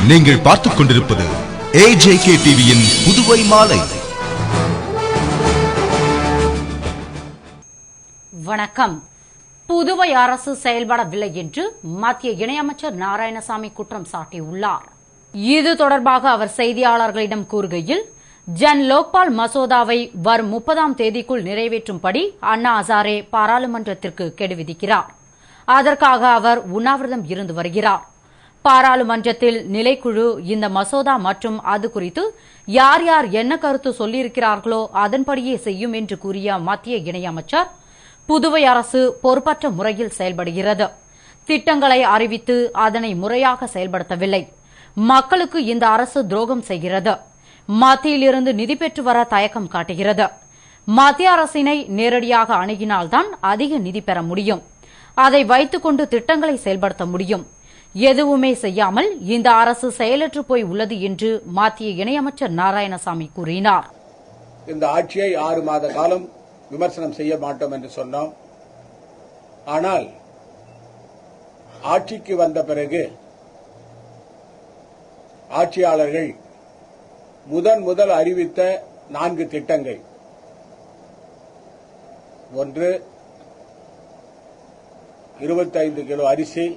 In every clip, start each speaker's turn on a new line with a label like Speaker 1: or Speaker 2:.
Speaker 1: நீங்கள் பார்த்துக் கொண்டிருப்பது AJK டிவியின் புதுவை மாலை.
Speaker 2: வணக்கம். புதுவை அரசு செயல்படவில்லை என்று மத்திய இணையமைச்சர் நாராயணசாமி குற்றம் சாட்டியுள்ளார். இது தொடர்பாக அவர் செய்தியாளர்களிடம் கூறுகையில், ஜன் லோக்பால் மசோதாவை வரும் 30ஆம் தேதிக்குள் நிறைவேற்றும்படி அண்ணா ஹசாரே பாராளுமன்றத்திற்கு கெடு விதிக்கிறார். அதற்காக அவர் உண்ணாவிரதம் இருந்து வருகிறார். பாராளுமன்றத்தில் நிலைக்குழு இந்த மசோதா மற்றும் அது குறித்து யார் யார் என்ன கருத்து சொல்லியிருக்கிறார்களோ அதன்படியே செய்யும் என்று கூறிய மத்திய இணையமைச்சர், புதுவை அரசு பொறுப்பற்ற முறையில் செயல்படுகிறது. திட்டங்களை அறிவித்து அதனை முறையாக செயல்படுத்தவில்லை. மக்களுக்கு இந்த அரசு துரோகம் செய்கிறது. மத்தியிலிருந்து நிதி பெற்று வர தயக்கம் காட்டுகிறது. மத்திய அரசினை நேரடியாக அணுகினால்தான் அதிக நிதி பெற முடியும். அதை வைத்துக் கொண்டு திட்டங்களை செயல்படுத்த முடியும். எதுவுமே செய்யாமல் இந்த அரசு செயலற்று போய் உள்ளது என்று மத்திய இணையமைச்சர் நாராயணசாமி கூறினார்.
Speaker 3: இந்த ஆட்சியை 6 மாத காலம் விமர்சனம் செய்ய மாட்டோம் என்று சொன்னோம். ஆனால் ஆட்சிக்கு வந்த பிறகு ஆட்சியாளர்கள் முதல் அறிவித்த 4 திட்டங்கள், ஒன்று 25 கிலோ அரிசி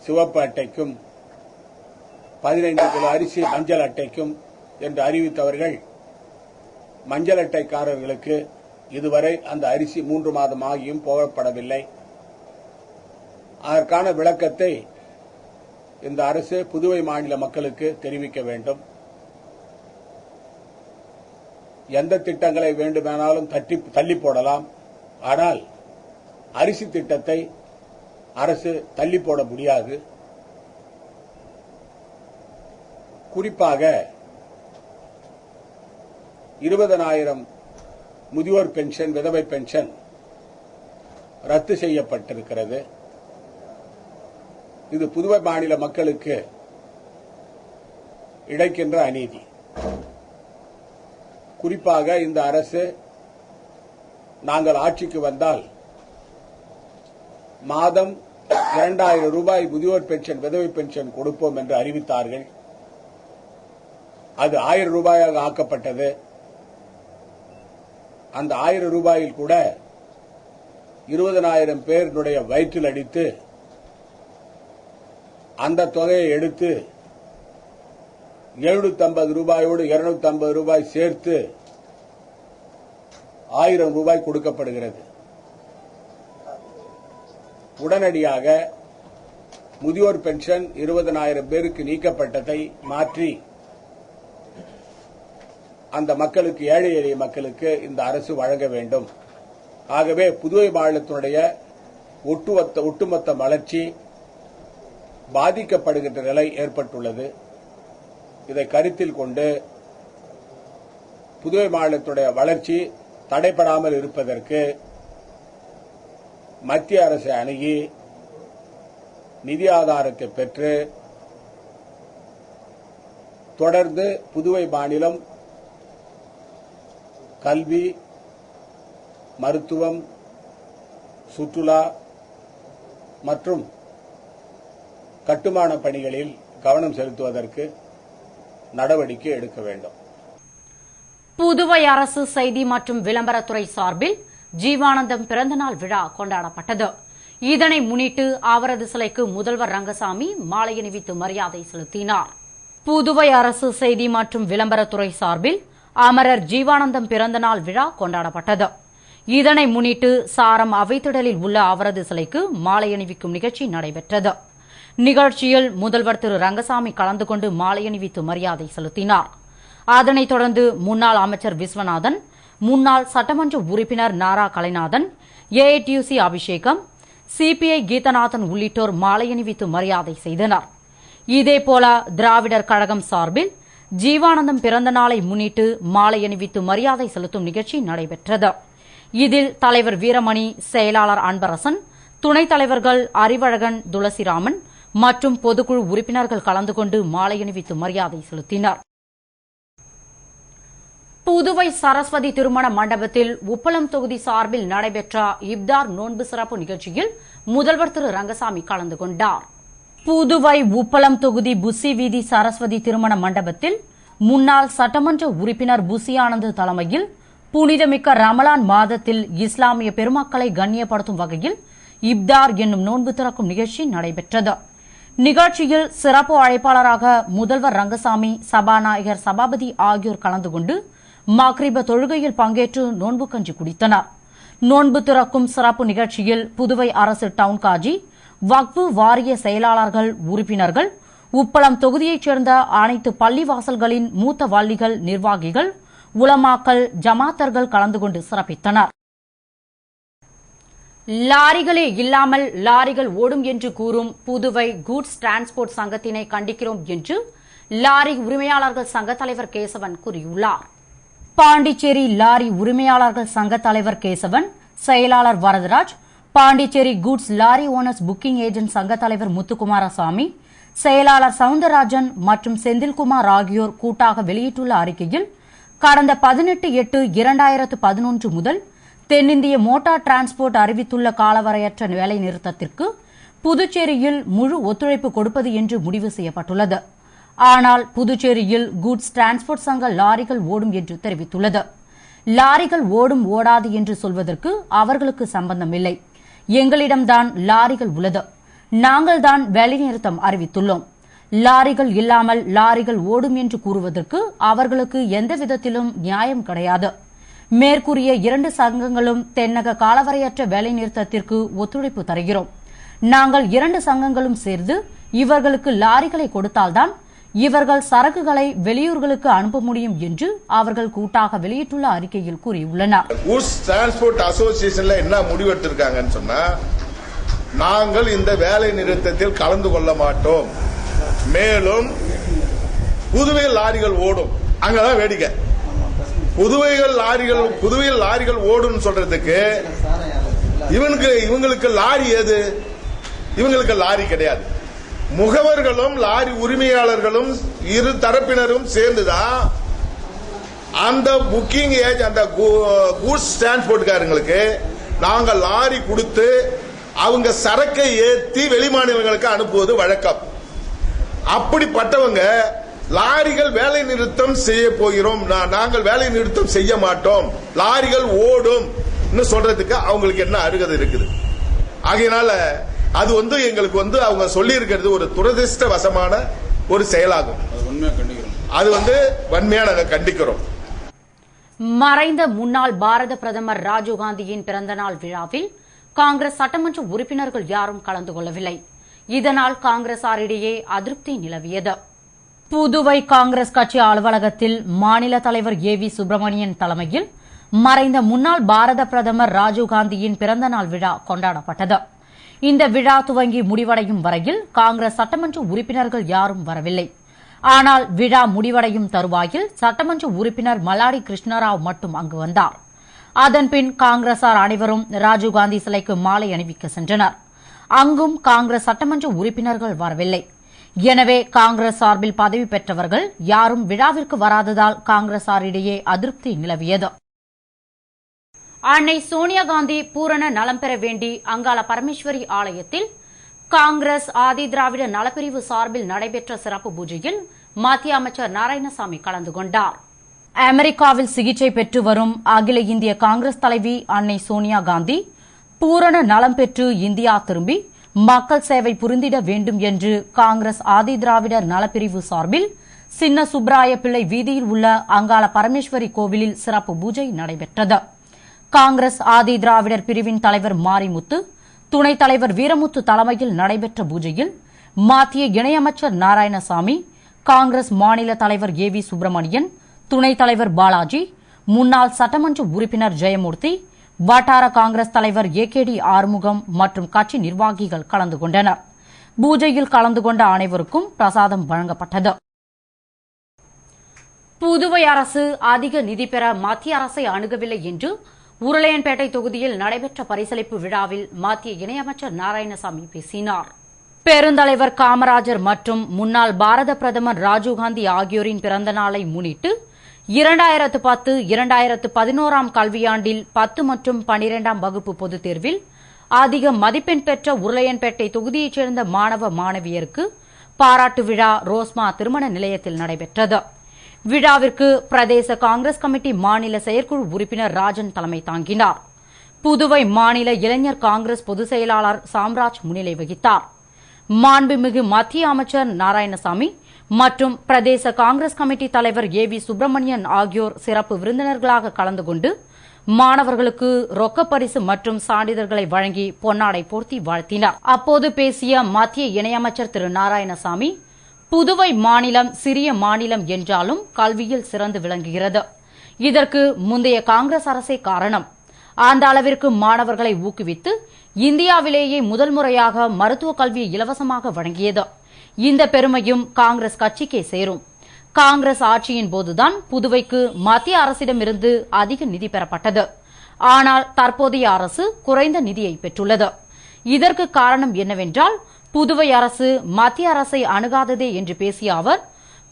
Speaker 3: சிவப்பு அட்டைக்கும் 15 கிலோ அரிசி மஞ்சள் அட்டைக்கும் என்று அறிவித்தவர்கள், மஞ்சள் அட்டைக்காரர்களுக்கு இதுவரை அந்த அரிசி 3 மாதம் ஆகியும் போகப்படவில்லை. அதற்கான விளக்கத்தை இந்த அரசு புதுவை மாநில மக்களுக்கு தெரிவிக்க வேண்டும். எந்த திட்டங்களை வேண்டுமானாலும் தள்ளி போடலாம். ஆனால் அரிசி திட்டத்தை அரசு தள்ளி போட முடியாது. குறிப்பாக 20,000 முதியோர் பென்ஷன், விதவை பென்ஷன் ரத்து செய்யப்பட்டிருக்கிறது. இது புதுவை மாநில மக்களுக்கு இழைக்கின்ற அநீதி. குறிப்பாக இந்த அரசு நாங்கள் ஆட்சிக்கு வந்தால் மாதம் 2,000 ரூபாய் முதியோர் பென்ஷன், விதவை பென்ஷன் கொடுப்போம் என்று அறிவித்தார்கள். அது 1,000 ரூபாயாக ஆக்கப்பட்டது. அந்த 1,000 ரூபாயில் கூட 20,000 பேருடைய வயிற்றில் அடித்து அந்த தொகையை எடுத்து 750 ரூபாயோடு 250 ரூபாய் சேர்த்து 1,000 ரூபாய் கொடுக்கப்படுகிறது. உடனடியாக முதியோர் பென்ஷன் 20,000 பேருக்கு நீக்கப்பட்டதை மாற்றி அந்த மக்களுக்கு, ஏழை எளிய மக்களுக்கு இந்த அரசு வழங்க வேண்டும். ஆகவே புதுவை மாநிலத்தினுடைய ஒட்டுமொத்த வளர்ச்சி பாதிக்கப்படுகின்ற நிலை ஏற்பட்டுள்ளது. இதை கருத்தில் கொண்டு புதுவை மாநிலத்துடைய வளர்ச்சி தடைபடாமல் இருப்பதற்கு மத்திய அரசை அணுகி நிதி ஆதாரத்தை பெற்று தொடர்ந்து புதுவை மாநிலம் கல்வி, மருத்துவம், சுற்றுலா மற்றும் கட்டுமான பணிகளில் கவனம் செலுத்துவதற்கு நடவடிக்கை எடுக்க வேண்டும்.
Speaker 2: புதுவை அரசு செய்தி மற்றும் விளம்பரத்துறை சார்பில் ஜீவானந்தம் பிறந்தநாள் விழா கொண்டாடப்பட்டது. இதனை முன்னிட்டு அவரது சிலைக்கு முதல்வர் ரங்கசாமி மாலை அணிவித்து மரியாதை செலுத்தினார். புதுவை அரசு செய்தி மற்றும் விளம்பரத்துறை சார்பில் அமரர் ஜீவானந்தம் பிறந்தநாள் விழா கொண்டாடப்பட்டது. இதனை முன்னிட்டு சாரம் அவைத்திடலில் உள்ள அவரது சிலைக்கு மாலை அணிவிக்கும் நிகழ்ச்சி நடைபெற்றது. நிகழ்ச்சியில் முதல்வர் திரு ரங்கசாமி கலந்து கொண்டு மாலை அணிவித்து மரியாதை செலுத்தினார். அதனைத் தொடர்ந்து முன்னாள் அமைச்சர் விஸ்வநாதன், முன்னாள் சட்டமன்ற உறுப்பினர் நாரா கலைநாதன், AATUC அபிஷேகம், CPI கீதநாதன் உள்ளிட்டோர் மாலை அணிவித்து மரியாதை செய்தனர். இதேபோல திராவிடர் கழகம் சார்பில் ஜீவானந்தம் பிறந்த நாளை முன்னிட்டு மாலை அணிவித்து மரியாதை செலுத்தும் நிகழ்ச்சி நடைபெற்றது. இதில் தலைவர் வீரமணி, செயலாளர் அன்பரசன், துணைத் தலைவர்கள் அறிவழகன், துளசிராமன் மற்றும் பொதுக்குழு உறுப்பினர்கள் கலந்து கொண்டு மாலை அணிவித்து மரியாதை செலுத்தினர். புதுவை சரஸ்வதி திருமண மண்டபத்தில் உப்பளம் தொகுதி சார்பில் நடைபெற்ற இப்தார் நோன்பு சிறப்பு நிகழ்ச்சியில் முதல்வர் திரு ரங்கசாமி கலந்து கொண்டார். புதுவை உப்பளம் தொகுதி புசி வீதி சரஸ்வதி திருமண மண்டபத்தில் முன்னாள் சட்டமன்ற உறுப்பினர் புசி ஆனந்த் தலைமையில் புனிதமிக்க ரமலான் மாதத்தில் இஸ்லாமிய பெருமக்களை கண்ணியப்படுத்தும் வகையில் இப்தார் என்னும் நோன்பு திறக்கும் நிகழ்ச்சி நடைபெற்றது. நிகழ்ச்சியில் சிறப்பு அழைப்பாளராக முதல்வர் ரங்கசாமி, சபாநாயகர் சபாபதி ஆகியோர் கலந்து கொண்டு மக்ரிப தொழுகையில் பங்கேற்று நோன்பு கஞ்சி குடித்தனர். நோன்பு திறக்கும் சிறப்பு நிகழ்ச்சியில் புதுவை அரசு டவுன் காஜி, வக்ஃபு வாரிய செயலாளர்கள், உறுப்பினர்கள், உப்பளம் தொகுதியைச் சேர்ந்த அனைத்து பள்ளிவாசல்களின் மூத்த வள்ளிகள், நிர்வாகிகள், உலமாக்கள், ஜமாத்தர்கள் கலந்து கொண்டு சிறப்பித்தனர். லாரிகளே இல்லாமல் லாரிகள் ஓடும் என்று கூறும் புதுவை கூட்ஸ் டிரான்ஸ்போர்ட் சங்கத்தினை கண்டிக்கிறோம் என்று லாரி உரிமையாளர்கள் சங்க தலைவர் கேசவன் கூறியுள்ளார். பாண்டிச்சேரி லாரி உரிமையாளர்கள் சங்க தலைவர் கேசவன், செயலாளர் Varadaraj, Pondicherry goods lorry owners booking agent சங்க தலைவர் முத்துக்குமாரசாமி, செயலாளர் சவுந்தரராஜன் மற்றும் செந்தில்குமார் ஆகியோர் கூட்டாக வெளியிட்டுள்ள அறிக்கையில், கடந்த 18/8/2011 முதல் தென்னிந்திய மோட்டார் டிரான்ஸ்போர்ட் அறிவித்துள்ள காலவரையற்ற வேலைநிறுத்தத்திற்கு புதுச்சேரியில் முழு ஒத்துழைப்பு கொடுப்பது என்று முடிவு செய்யப்பட்டுள்ளது. ஆனால் புதுச்சேரியில் கூட்ஸ் டிரான்ஸ்போர்ட் சங்க லாரிகள் ஓடும் என்று தெரிவித்துள்ளது. லாரிகள் ஓடும் ஓடாது என்று சொல்வதற்கு அவர்களுக்கு சம்பந்தமில்லை. எங்களிடம்தான் லாரிகள் உள்ளது. நாங்கள் தான் வேலைநிறுத்தம் அறிவித்துள்ளோம். லாரிகள் இல்லாமல் லாரிகள் ஓடும் என்று கூறுவதற்கு அவர்களுக்கு எந்த விதத்திலும் நியாயம் கிடையாது. மேற்கூறிய 2 சங்கங்களும் தென்னக காலவரையற்ற வேலைநிறுத்தத்திற்கு ஒத்துழைப்பு தருகிறோம். நாங்கள் 2 சங்கங்களும் சேர்ந்து இவர்களுக்கு லாரிகளை கொடுத்தால்தான் இவர்கள் சரக்குகளை வெளியூர்களுக்கு அனுப்ப முடியும் என்று அவர்கள் கூட்டாக வெளியிட்டுள்ள அறிக்கையில் கூறியுள்ளனர்.
Speaker 4: கூட்ஸ் டிரான்ஸ்போர்ட் அசோசியேஷன்ல என்ன முடிவெடுத்திருக்காங்கன்னு சொன்னா, நாங்கள் இந்த வேலை நிறுத்தத்தில் கலந்து கொள்ள மாட்டோம். மேலும் புதுவையில் லாரிகள் ஓடும். அங்கதான் வேடிக்கை. புதுவையில் லாரிகள் ஓடும் சொல்றதுக்கு இவங்களுக்கு லாரி ஏது? இவங்களுக்கு லாரி கிடையாது. முகவர்களும் லாரி உரிமையாளர்களும் இரு தரப்பினரும் சேர்ந்துதான் அந்த புக்கிங் ஏஜ் அந்த கூட்ஸ் டிரான்ஸ்போர்ட்காரங்களுக்கு நாங்கள் லாரி கொடுத்து அவங்க சரக்கை ஏற்றி வெளிமாநிலங்களுக்கு அனுப்புவது வழக்கம். அப்படிப்பட்டவங்க லாரிகள் வேலை நிறுத்தம் செய்ய போகிறோம், நாங்கள் வேலை நிறுத்தம் செய்ய மாட்டோம், லாரிகள் ஓடும் சொல்றதுக்கு அவங்களுக்கு என்ன அருகதை இருக்குது? ஆகையினால அது எங்களுக்கு அவங்க சொல்லி இருக்கிறது ஒரு துரதிர்ஷ்டவசமான ஒரு செயலாகும். அது வன்மையா நாங்க கண்டிக்கிறோம்.
Speaker 2: மறைந்த முன்னாள் பாரத பிரதமர் ராஜீவ்காந்தியின் பிறந்தநாள் விழாவில் காங்கிரஸ் சட்டமன்ற உறுப்பினர்கள் யாரும் கலந்து கொள்ளவில்லை. இதனால் காங்கிரசாரிடையே அதிருப்தி நிலவியது. புதுவை காங்கிரஸ் கட்சி அலுவலகத்தில் மாநில தலைவர் ஏ.வி. சுப்பிரமணியன் தலைமையில் மறைந்த முன்னாள் பாரத பிரதமர் ராஜீவ்காந்தியின் பிறந்தநாள் விழா கொண்டாடப்பட்டது. இந்த விழா துவங்கி முடிவடையும் வரையில் காங்கிரஸ் சட்டமன்ற உறுப்பினர்கள் யாரும் வரவில்லை. ஆனால் விழா முடிவடையும் தருவாயில் சட்டமன்ற உறுப்பினர் மல்லாடி கிருஷ்ணராவ் மட்டும் அங்கு வந்தார். அதன்பின் காங்கிரசார் அனைவரும் ராஜீவ்காந்தி சிலைக்கு மாலை அணிவிக்க சென்றனர். அங்கும் காங்கிரஸ் சட்டமன்ற உறுப்பினர்கள் வரவில்லை. எனவே காங்கிரஸ் சார்பில் பதவி பெற்றவர்கள் யாரும் விழாவிற்கு வராததால் காங்கிரசாரிடையே அதிருப்தி நிலவியது. அன்னை சோனியா காந்தி பூரண நலம் பெற வேண்டி அங்காள பரமேஸ்வரி ஆலயத்தில் காங்கிரஸ் ஆதி திராவிட நலப்பிரிவு சார்பில் நடைபெற்ற சிறப்பு பூஜையில் மத்திய அமைச்சர் நாராயணசாமி கலந்து கொண்டார். அமெரிக்காவில் சிகிச்சை பெற்று வரும் அகில இந்திய காங்கிரஸ் தலைவி அன்னை சோனியா காந்தி பூரண நலம் பெற்று இந்தியா திரும்பி மக்கள் சேவை புரிந்திட வேண்டும் என்று காங்கிரஸ் ஆதி திராவிடர் நலப்பிரிவு சார்பில் சின்ன சுப்ராய பிள்ளை வீதியில் உள்ள அங்காள பரமேஸ்வரி கோவிலில் சிறப்பு பூஜை நடைபெற்றது. காங்கிரஸ் ஆதி திராவிடர் பிரிவின் தலைவர் மாரிமுத்து, துணைத் தலைவர் வீரமுத்து தலைமையில் நடைபெற்ற பூஜையில் மத்திய இணையமைச்சர் நாராயணசாமி, காங்கிரஸ் மாநில தலைவர் ஏ.வி. சுப்பிரமணியன், துணைத் தலைவர் பாலாஜி, முன்னாள் சட்டமன்ற உறுப்பினர் ஜெயமூர்த்தி, வட்டார காங்கிரஸ் தலைவர் ஏ.கே.டி. ஆறுமுகம் மற்றும் கட்சி நிர்வாகிகள் கலந்து கொண்டனர். பூஜையில் கலந்து கொண்ட அனைவருக்கும் பிரசாதம் வழங்கப்பட்டது. புதுவை அரசு அதிக நிதி பெற மத்திய அரசை அணுகவில்லை என்று உருளையன்பேட்டை தொகுதியில் நடைபெற்ற பரிசளிப்பு விழாவில் மத்திய இணையமைச்சர் நாராயணசாமி பேசினார். பெருந்தலைவர் காமராஜர் மற்றும் முன்னாள் பாரத பிரதமர் ராஜீவ்காந்தி ஆகியோரின் பிறந்த நாளை முன்னிட்டு 2010-2011 கல்வியாண்டில் 10 மற்றும் 12ஆம் வகுப்பு பொதுத் தேர்வில் அதிக மதிப்பெண் பெற்ற உருளையன்பேட்டை தொகுதியைச் சேர்ந்த மாணவ மாணவியருக்கு பாராட்டு விழா ரோஸ்மா திருமண நிலையத்தில் நடைபெற்றது. விழாவிற்கு பிரதேச காங்கிரஸ் கமிட்டி மாநில செயற்குழு உறுப்பினர் ராஜன் தலைமை தாங்கினார். புதுவை மாநில இளைஞர் காங்கிரஸ் பொதுச் செயலாளர் சாம்ராஜ் முன்னிலை வகித்தார். மாண்புமிகு மத்திய அமைச்சர் நாராயணசாமி மற்றும் பிரதேச காங்கிரஸ் கமிட்டி தலைவர் ஏ.வி. சுப்பிரமணியன் ஆகியோர் சிறப்பு விருந்தினர்களாக கலந்து கொண்டு மாணவர்களுக்கு ரொக்கப் பரிசு மற்றும் சான்றிதழ்களை வழங்கி பொன்னாடை போர்த்தி வாழ்த்தினார். அப்போது பேசிய மத்திய இணையமைச்சர் திரு நாராயணசாமி, புதுவை மாநிலம் சிறிய மாநிலம் என்றாலும் கல்வியில் சிறந்து விளங்குகிறது. இதற்கு முந்தைய காங்கிரஸ் அரசே காரணம். அந்த அளவிற்கு மாணவர்களை ஊக்குவித்து இந்தியாவிலேயே முதல் முறையாக மருத்துவக் கல்வியை இலவசமாக வழங்கியது. இந்த பெருமையும் காங்கிரஸ் கட்சிக்கே சேரும். காங்கிரஸ் ஆட்சியின் போதுதான் புதுவைக்கு மத்திய அரசிடமிருந்து அதிக நிதி பெறப்பட்டது. ஆனால் தற்போதைய அரசு குறைந்த நிதியை பெற்றுள்ளது. இதற்கு காரணம் என்னவென்றால் புதுவை அரசு மத்திய அரசை அணுகாததே என்று பேசிய அவர்,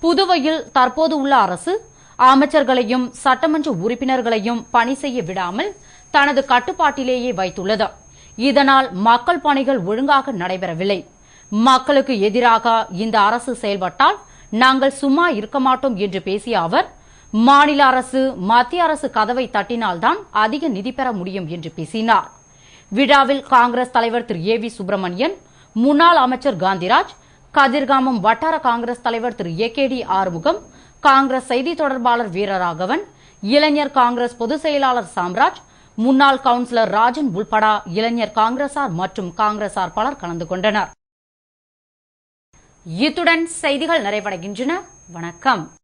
Speaker 2: புதுவையில் தற்போது உள்ள அரசு அமைச்சர்களையும் சட்டமன்ற உறுப்பினர்களையும் பணி செய்ய விடாமல் தனது கட்டுப்பாட்டிலேயே வைத்துள்ளது. இதனால் மக்கள் பணிகள் ஒழுங்காக நடைபெறவில்லை. மக்களுக்கு எதிராக இந்த அரசு செயல்பட்டால் நாங்கள் சும்மா இருக்க மாட்டோம் என்று பேசிய அவர், மாநில அரசு மத்திய அரசு கதவை தட்டினால்தான் அதிக நிதி பெற முடியும் என்று பேசினார். விழாவில் காங்கிரஸ் தலைவர் திரு ஏ.வி. சுப்பிரமணியன், முன்னாள் அமைச்சர் காந்திராஜ், கதிர்காமம் வட்டார காங்கிரஸ் தலைவர் திரு ஏ.கே.டி. ஆறுமுகம், காங்கிரஸ் செய்தி தொடர்பாளர் வீரராகவன், இளைஞர் காங்கிரஸ் பொதுச் செயலாளர் சாம்ராஜ், முன்னாள் கவுன்சிலர் ராஜன் உள்பட இளைஞர் காங்கிரசார் மற்றும் காங்கிரசார் பலர் கலந்து கொண்டனர். இத்துடன் செய்திகள் நிறைவடைகின்றன. வணக்கம்.